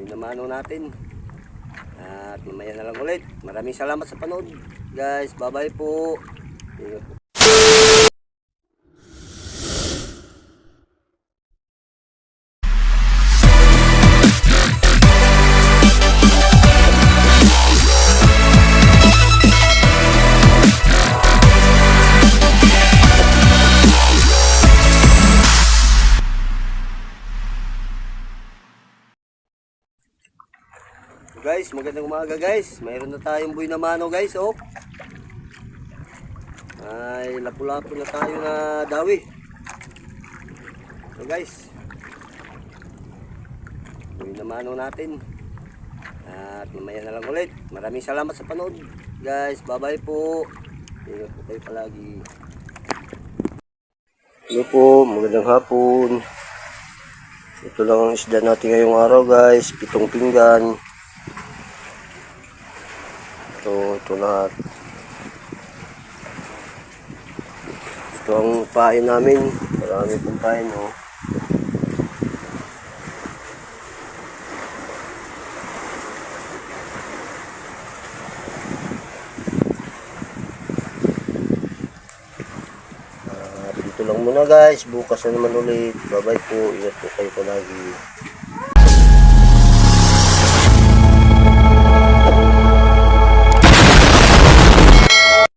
Yun naman natin. At mamaya na lang ulit. Maraming salamat sa panood. Guys, bye-bye po. Guys, magandang umaga guys. Mayroon na tayong buhay na mano guys, oh. Ay, lapu-lapu na tayo na dawi. So guys, buhay na mano natin. At mamaya na lang ulit. Maraming salamat sa panood. Guys, bye-bye po. Ingat po kayo palagi. Hello po, magandang hapon. Ito lang ang isda natin ngayong araw guys. 7 pinggan. Ito lahat. Ito ang pain namin. Marami pong pain, oh. Dito lang muna guys. Bukas na naman ulit. Bye bye po. Ingat po kayo palagi.